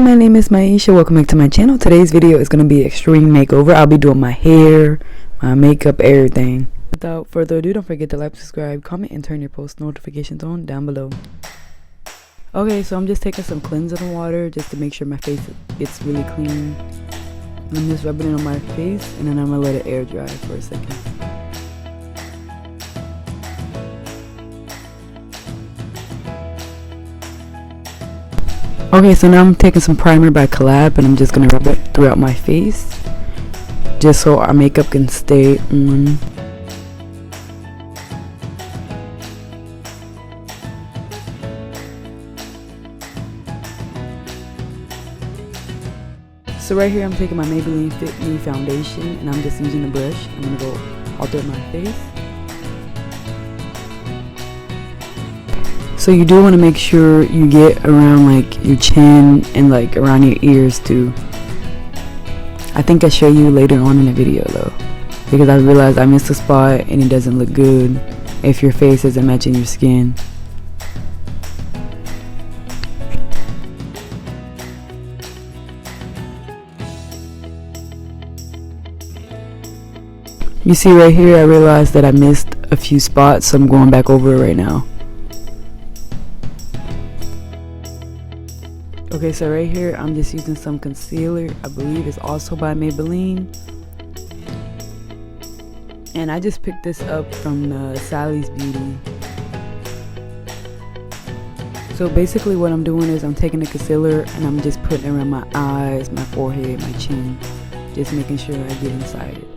my name is Myeisha. Welcome back to my channel. Today's video is going to be extreme makeover. I'll be doing my hair, my makeup, everything. Without further ado, don't forget to like, subscribe, comment, and turn your post notifications on down below. Okay, so I'm just taking some cleansing water just to make sure my face gets really clean. I'm just rubbing it on my face and then I'm going to let it air dry for a second. Okay, so now I'm taking some primer by Collab and I'm just going to rub it throughout my face just so our makeup can stay on. So right here I'm taking my Maybelline Fit Me foundation and I'm just using the brush. I'm going to go all through my face. So you do want to make sure you get around like your chin and like around your ears too. I think I'll show you later on in the video though, because I realized I missed a spot and it doesn't look good if your face isn't matching your skin. You see right here I realized that I missed a few spots, so I'm going back over it right now. Okay, so right here I'm just using some concealer. I believe it's also by Maybelline. And I just picked this up from Sally's Beauty. So basically what I'm doing is I'm taking the concealer and I'm just putting it around my eyes, my forehead, my chin. Just making sure I get inside it.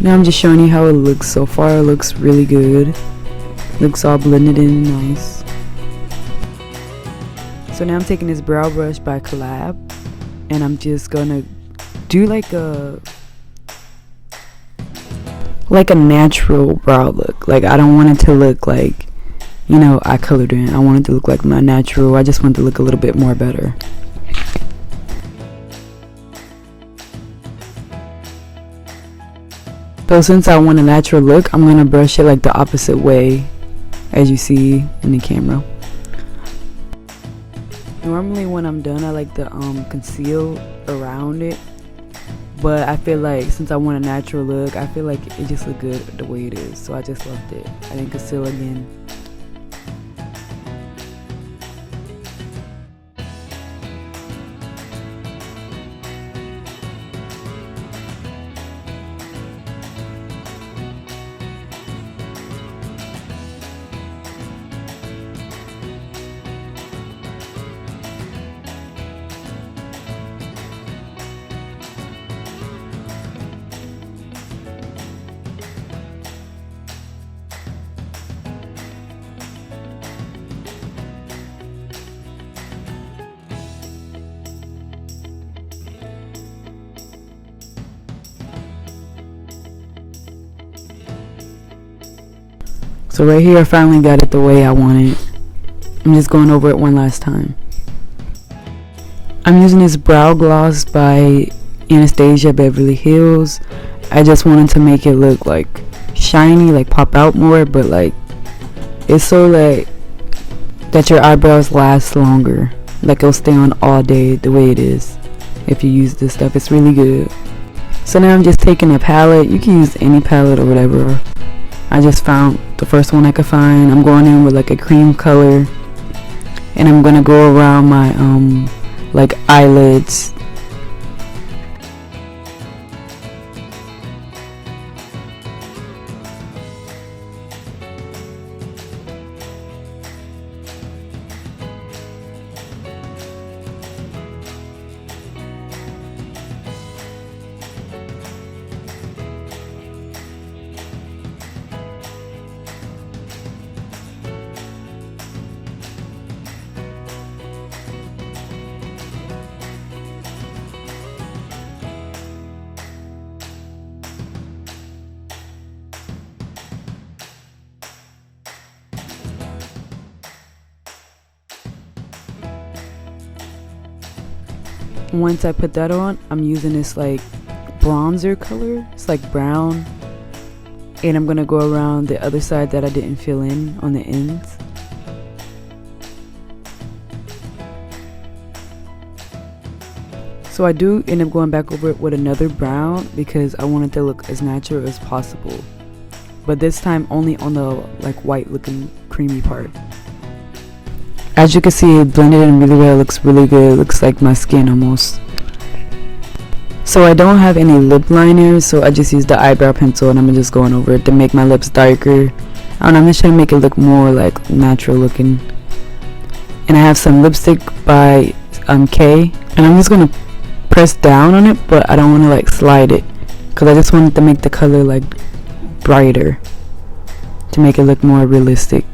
Now I'm just showing you how it looks so far. It looks really good. Looks all blended in nice. So now I'm taking this brow brush by Collab and I'm just gonna do like a natural brow look. Like I don't want it to look like, you know, I colored in. I want it to look like my natural. I just want it to look a little bit more better. So since I want a natural look, I'm going to brush it like the opposite way as you see in the camera. Normally when I'm done I like to conceal around it, but I feel like since I want a natural look, I feel like it just looked good the way it is, so I just left it. I didn't conceal again. So right here I finally got it the way I want it. I'm just going over it one last time. I'm using this brow gloss by Anastasia Beverly Hills. I just wanted to make it look like shiny, like pop out more, but like it's so like that your eyebrows last longer. Like it'll stay on all day the way it is if you use this stuff. It's really good. So now I'm just taking a palette. You can use any palette or whatever. I just found the first one I could find. I'm going in with like a cream color and I'm gonna go around my like eyelids. Once I put that on, I'm using this like bronzer color. It's like brown. And I'm gonna go around the other side that I didn't fill in on the ends. So I do end up going back over it with another brown because I want it to look as natural as possible. But this time only on the like white looking creamy part. As you can see, it blended in really well. It looks really good. It looks like my skin almost. So I don't have any lip liners, so I just use the eyebrow pencil and I'm just going over it to make my lips darker. And I'm just trying to make it look more like natural looking. And I have some lipstick by K, and I'm just gonna press down on it, but I don't want to like slide it because I just wanted to make the color like brighter to make it look more realistic.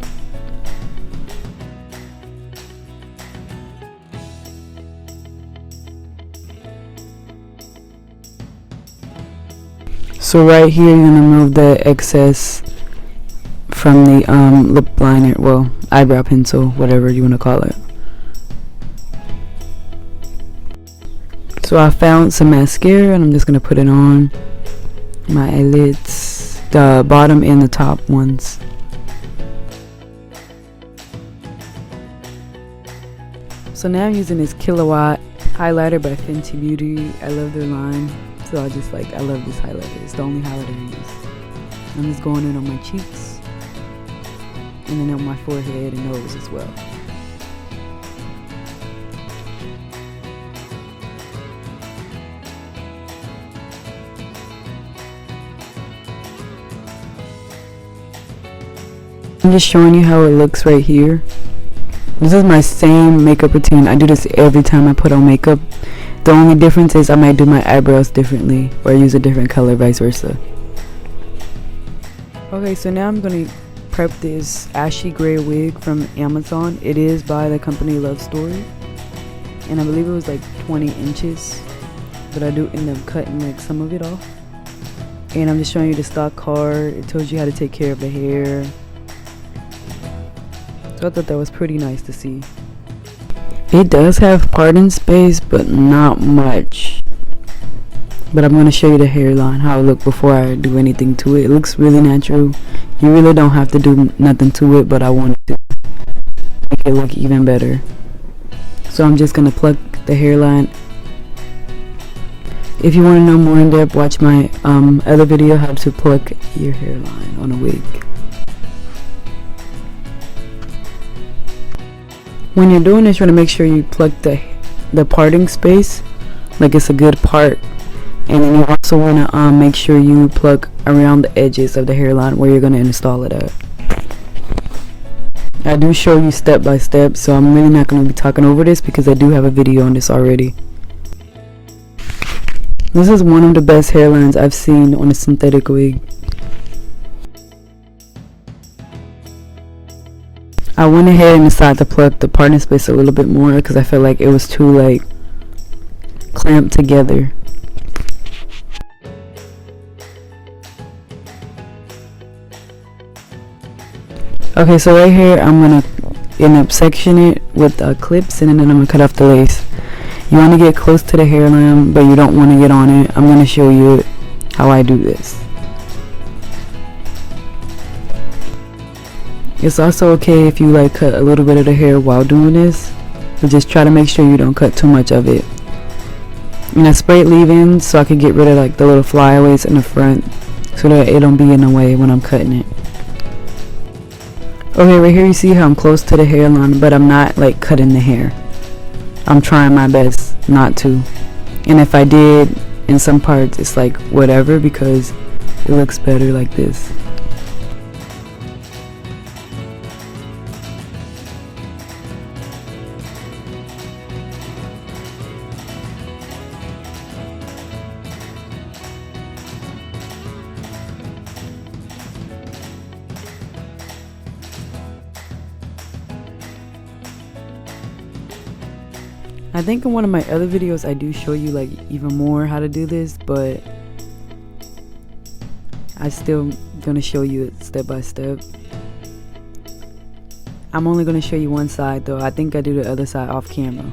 So right here you're gonna remove the excess from the lip liner, well, eyebrow pencil, whatever you want to call it. So I found some mascara and I'm just gonna put it on my eyelids, the bottom and the top ones. So now I'm using this Kilowatt highlighter by Fenty Beauty. I love their line, so I love this highlighter. It's the only highlighter I use. I'm just going in on my cheeks and then on my forehead and nose as well. I'm just showing you how it looks right here. This is my same makeup routine. I do this every time I put on makeup. The only difference is I might do my eyebrows differently or use a different color, vice versa. Okay, so now I'm going to prep this ashy gray wig from Amazon. It is by the company Lovestory, and I believe it was like 20 inches, but I do end up cutting like some of it off. And I'm just showing you the stock card. It tells you how to take care of the hair. So I thought that was pretty nice to see. It does have parting space, but not much. But I'm going to show you the hairline, how it looked before I do anything to it. It looks really natural. You really don't have to do nothing to it, but I wanted to make it look even better. So I'm just going to pluck the hairline. If you want to know more in depth, watch my other video, how to pluck your hairline on a wig. When you're doing this, you want to make sure you pluck the parting space, like it's a good part. And then you also want to make sure you pluck around the edges of the hairline where you're going to install it at. I do show you step by step, so I'm really not going to be talking over this because I do have a video on this already. This is one of the best hairlines I've seen on a synthetic wig. I went ahead and decided to pluck the parting space a little bit more because I felt like it was too like clamped together. Okay, so right here I'm gonna end up sectioning it with clips, and then I'm gonna cut off the lace. You want to get close to the hairline, but you don't want to get on it. I'm gonna show you how I do this. It's also okay if you like cut a little bit of the hair while doing this, but just try to make sure you don't cut too much of it. And I spray leave-ins so I can get rid of like the little flyaways in the front so that it don't be in the way when I'm cutting it. Okay, right here you see how I'm close to the hairline, but I'm not like cutting the hair. I'm trying my best not to. And if I did in some parts, it's like whatever, because it looks better like this. I think in one of my other videos I do show you like even more how to do this, but I still gonna show you it step by step. I'm only gonna show you one side though. I think I do the other side off camera.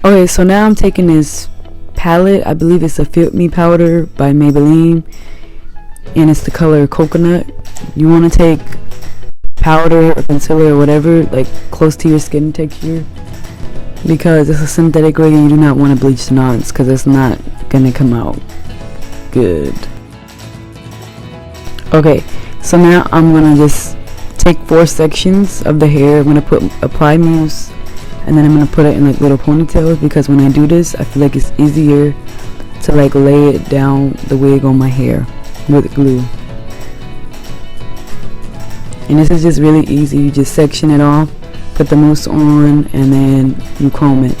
Okay, so now I'm taking this palette. I believe it's a Fit Me powder by Maybelline, and it's the color Coconut. You want to take powder or concealer or whatever like close to your skin texture, because it's a synthetic wig and you do not want to bleach the knots, because it's not gonna come out good. Okay, so now I'm gonna just take 4 sections of the hair. I'm gonna apply mousse, and then I'm gonna put it in like little ponytails, because when I do this I feel like it's easier to like lay it down the wig on my hair with glue. And this is just really easy. You just section it off, put the mousse on, and then you comb it.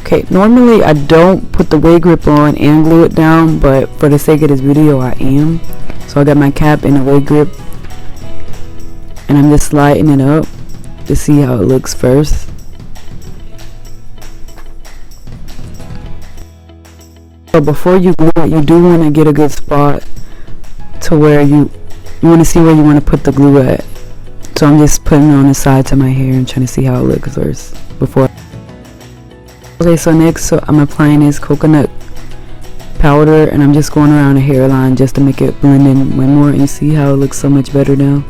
Okay, normally I don't put the wig grip on and glue it down, but for the sake of this video I am. So I got my cap and the wig grip, and I'm just sliding it up to see how it looks first. So before you glue it, you do want to get a good spot to where you want to see where you want to put the glue at. So I'm just putting it on the sides of my hair and trying to see how it looks first before. Okay, so next, so I'm applying this coconut powder, and I'm just going around the hairline just to make it blend in way more, and you see how it looks so much better now.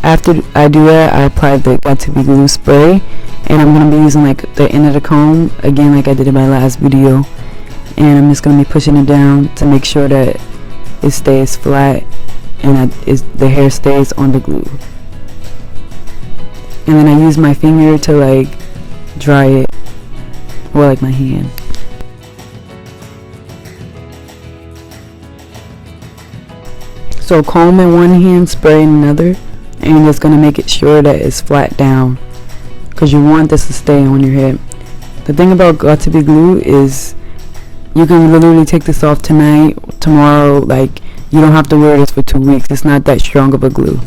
After I do that, I apply the Got To Be glue spray, and I'm going to be using like the end of the comb again like I did in my last video, and I'm just going to be pushing it down to make sure that it stays flat and the hair stays on the glue. And then I use my finger to like dry it, or like my hand. So comb in one hand, spray in another, and you're just going to make it sure that it's flat down, because you want this to stay on your head. The thing about Got To Be glue is you can literally take this off tonight, tomorrow, like you don't have to wear this for 2 weeks. It's not that strong of a glue,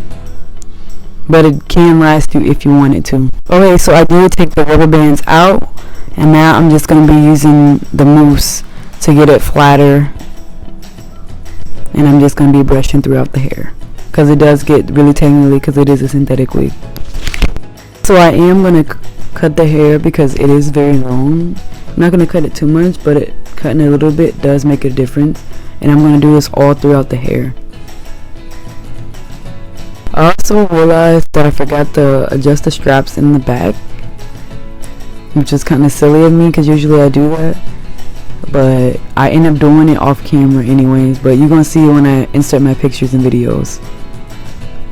but it can last you if you want it to. Okay, so I did take the rubber bands out, and now I'm just going to be using the mousse to get it flatter, and I'm just going to be brushing throughout the hair, because it does get really tangly because it is a synthetic wig. So I am going to cut the hair because it is very long. I'm not going to cut it too much, but cutting it a little bit does make a difference, and I'm going to do this all throughout the hair. I also realized that I forgot to adjust the straps in the back, which is kind of silly of me because usually I do that, but I end up doing it off camera anyways. But you're gonna see when I insert my pictures and videos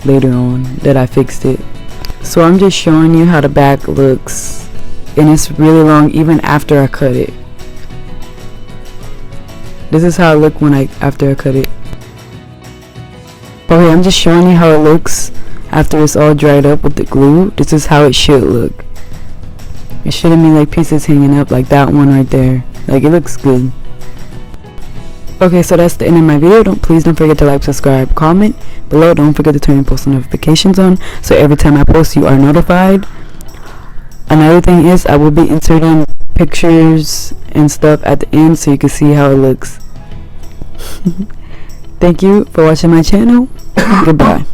later on that I fixed it. So I'm just showing you how the back looks, and it's really long even after I cut it. This is how it looked after I cut it. Okay, I'm just showing you how it looks after it's all dried up with the glue. This is how it should look. It shouldn't be like pieces hanging up like that one right there. Like, it looks good. Okay, so that's the end of my video. Please don't forget to like, subscribe, comment below. Don't forget to turn your post notifications on, so every time I post you are notified. Another thing is I will be inserting pictures and stuff at the end so you can see how it looks. Thank you for watching my channel. Goodbye.